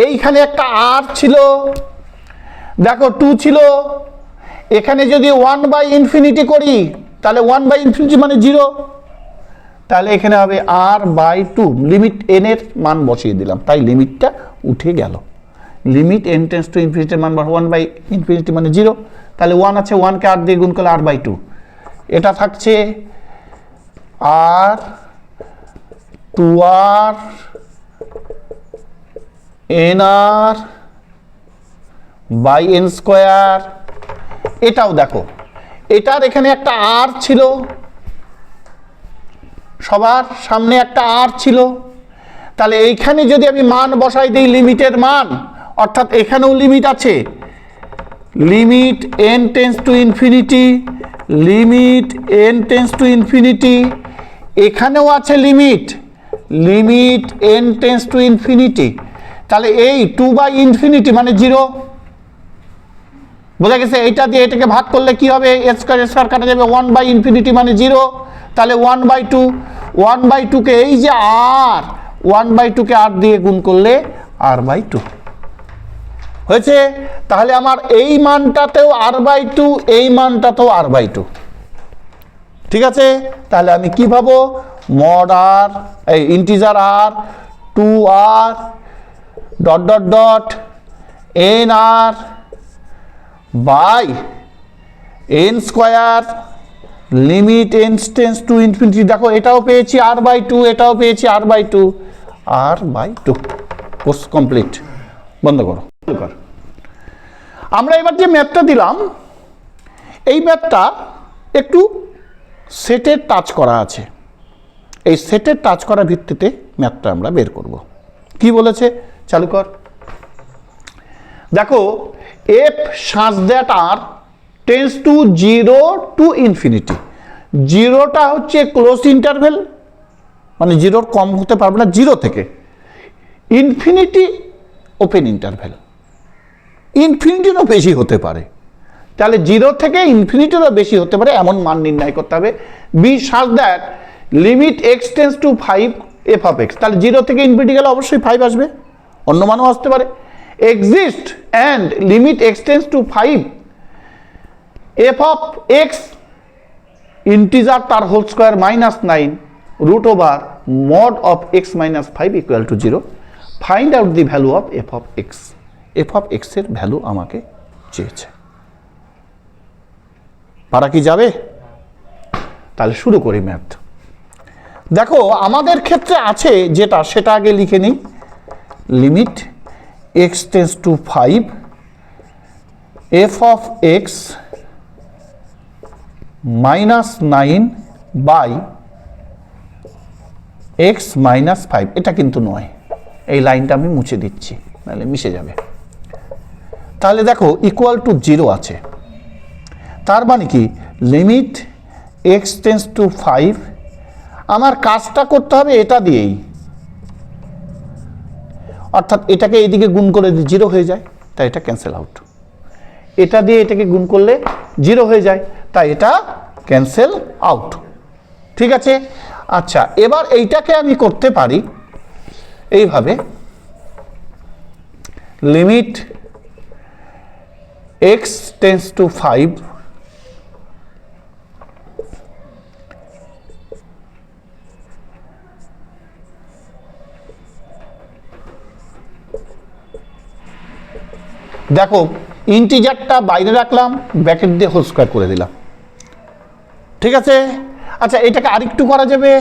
এইখানে একটা আর ছিল, দেখো 2 ছিল, এখানে যদি 1/∞ করি তাহলে 1/∞ মানে 0, তাহলে এখানে হবে r/2, লিমিট n এর মান বসিয়ে দিলাম, তাই লিমিটটা উঠে গেল। লিমিট n টেন্ডস টু ইনফিনিটির মান 1/∞ মানে 0, তাহলে 1 আছে, 1 কে r দিয়ে গুণ করলে r/2, এটা থাকছে r 2r nr by n square. এটাও দেখো, এটার এখানে একটা r ছিল, সবার সামনে একটা r ছিল, তাহলে এইখানে যদি আমি মান বসাই দিই লিমিটের মান, অর্থাৎ এখানেও লিমিট আছে, limit n tends to infinity, limit n tends to infinity, এখানেও আছে limit, limit n tends to infinity, তাহলে এই 2/∞ মানে 0, বোঝা গেছে? এইটা দিয়ে এটাকে ভাগ করলে কি হবে? এ স্কোয়ার কাটা যাবে, 1/∞ মানে 0, তাহলে 1/2 কে এই যে r, 1/2 কে r দিয়ে গুণ করলে r/2 হয়েছে। তাহলে আমার এই মানটাতেও r/2, এই মানটাতেও r/2, ঠিক আছে? তাহলে আমি কি পাবো? মড r, এই integer r 2r dot dot dot nr by n square limit n tends to infinity. দেখো এটাও পেয়েছি r/2, এটাও পেয়েছি r/2, কোর্স কমপ্লিট। বন্ধ করো। আমরা এবার যে ম্যাথটা দিলাম, এই ম্যাথটা একটু সেটের টাচ করা আছে, এই সেটের টাচ করার ভিত্তিতে ম্যাথটা আমরা বের করব। কি বলেছে? চালু কর। দেখো f such that r tends to 0 to infinity, 0টা হচ্ছে ক্লোজ ইন্টারভেল, মানে 0 কম হতে পারবে না, 0 থেকে ইনফিনিটি ওপেন ইন্টারভেল, ইনফিনিটিরও বেশি হতে পারে, তাহলে 0 থেকে ইনফিনিটিরও বেশি হতে পারে এমন মান নির্ণয় করতে হবে। Be such that limit x tends to 5 F of x, তাহলে 0 থেকে ইনফিনিটি গেলে অবশ্যই 5 আসবে, অন্য মানও আসতে পারে। Exist and limit x tends to 5 F of X integer তার whole square -9 root over mod of X minus 5 equal to 0, find out the value of F of X. F of X এর value আমাকে চেয়েছে, পারা কি যাবে? তাহলে শুরু করি ম্যাথ। দেখো আমাদের ক্ষেত্রে আছে যেটা, সেটা আগে লিখে নিই। Limit x tends to 5 F of x -9 by x -5, এটা কিন্তু নয়, এই লাইনটা আমি মুছে দিচ্ছি নাহলে মিশে যাবে। তাহলে দেখো ইকুয়াল টু 0 আছে, তার মানে কি লিমিট এক্স টেন্ডস টু 5, আমার কাজটা করতে হবে এটা দিয়েই, অর্থাৎ এটাকে এইদিকে গুণ করে 0 হয়ে যায়, তাই এটা ক্যান্সেল আউট। এটা দিয়ে এটাকে গুণ করলে 0 হয়ে যায়, তাই এটা ক্যান্সেল আউট। ঠিক আছে, আচ্ছা এবার এইটাকে আমি করতে পারি এইভাবে, লিমিট x টেন্ডস টু 5 দেখো ইন্টিজারটা বাইরে রাখলাম, ব্র্যাকেট দিয়ে হোল স্কয়ার করে দিলাম। ঠিক আছে, আচ্ছা এটাকে আরেকটু করা যাবে,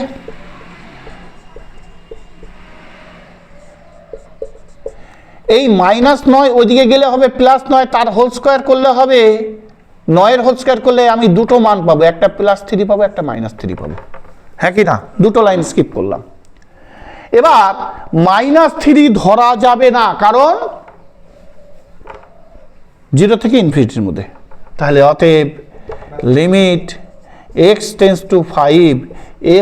এই -9 ওইদিকে গেলে হবে +9, তার হোল স্কয়ার করলে হবে 9 এর হোল স্কয়ার করলে আমি দুটো মান পাবো, একটা +3 পাবো, একটা -3 পাবো। হ্যাঁ কি না? দুটো লাইন স্কিপ করলাম। এবার -3 ধরা যাবে না, কারণ 0 থেকে ইনফিনিটির মধ্যে। তাহলে অতএব limit x tends to 5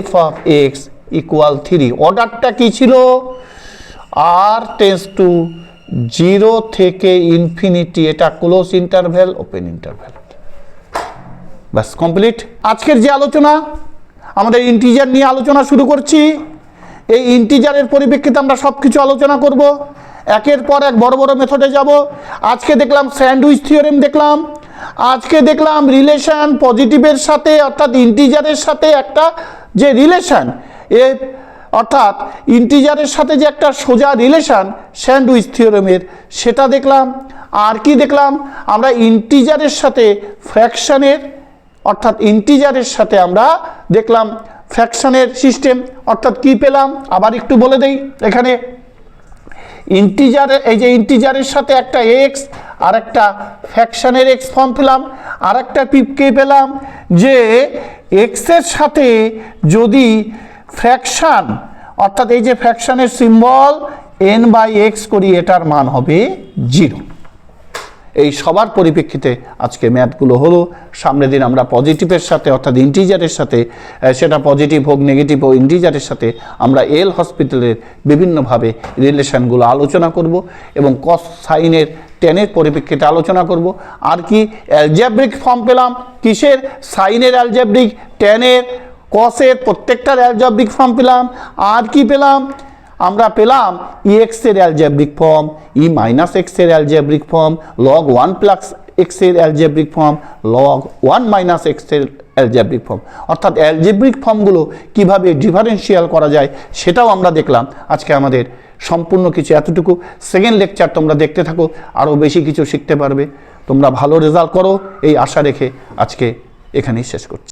f of x equal 3। অর্ডারটা কি ছিল? r টেন্ডস টু 0 থেকে ইনফিনিটি, এটা ক্লোজ ইন্টারভ্যাল, ওপেন ইন্টারভ্যাল। বাস কমপ্লিট। আজকের যে আলোচনা, আমাদের ইন্টিজার নিয়ে আলোচনা শুরু করছি। এই ইন্টিজারের পরিপ্রেক্ষিতে আমরা সব কিছু আলোচনা করব, একের পর এক বড় বড় মেথডে যাব। আজকে দেখলাম স্যান্ডউইচ থিওরেম দেখলাম, আজকে দেখলাম রিলেশন পজিটিভের সাথে অর্থাৎ ইন্টিজারের সাথে একটা যে রিলেশন, অর্থাৎ ইন্টিজারের সাথে যে একটা সোজা রিলেশন স্যান্ডউইচ থিওরেমের, সেটা দেখলাম। আর কি দেখলাম? আমরা ইন্টিজারের সাথে ফ্র্যাকশনের, অর্থাৎ ইন্টিজারের সাথে আমরা দেখলাম ফ্র্যাকশনের সিস্টেম, অর্থাৎ কি পেলাম আবার একটু বলে দেই। এখানে ইন্টিজারের, এই যে ইন্টিজারের সাথে একটা এক্স আর একটা ফ্র্যাকশনের এক্স ফর্ম পেলাম। আর একটা কে পেলাম যে এক্সের সাথে যদি ফ্র্যাকশন, অর্থাৎ এই যে ফ্র্যাকশনের সিম্বল n/x করি, এটার মান হবে 0। এই সবার পরিপ্রেক্ষিতে আজকে ম্যাথগুলো হলো। সামনের দিন আমরা পজিটিভের সাথে অর্থাৎ ইন্টিজারের সাথে, সেটা পজিটিভ হোক নেগেটিভ হোক, ইন্টিজারের সাথে আমরা এল হসপিটালের বিভিন্নভাবে রিলেশনগুলো আলোচনা করব এবং কস সাইনের টেনের পরিপ্রেক্ষিতে আলোচনা করব। আর কি অ্যালজেব্রিক ফর্ম পেলাম, কিসের? সাইনের অ্যালজেব্রিক, টেনের, কসের, প্রত্যেকটার অ্যালজেব্রিক ফর্ম পেলাম। আর কি পেলাম? আমরা পেলাম ex এর অ্যালজেব্রিক ফর্ম, e-x এর অ্যালজেব্রিক ফর্ম, log 1 + x এর অ্যালজেব্রিক ফর্ম, log 1 - x এর অ্যালজেব্রিক ফর্ম। অর্থাৎ অ্যালজেব্রিক ফর্মগুলো কিভাবে ডিফারেন্সিয়াল করা যায় সেটাও আমরা দেখলাম। আজকে আমাদের সম্পূর্ণ কিছু এতটুকু। সেকেন্ড লেকচার তোমরা দেখতে থাকো, আরও বেশি কিছু শিখতে পারবে। তোমরা ভালো রেজাল্ট করো এই আশা রেখে আজকে এখানেই শেষ করছি।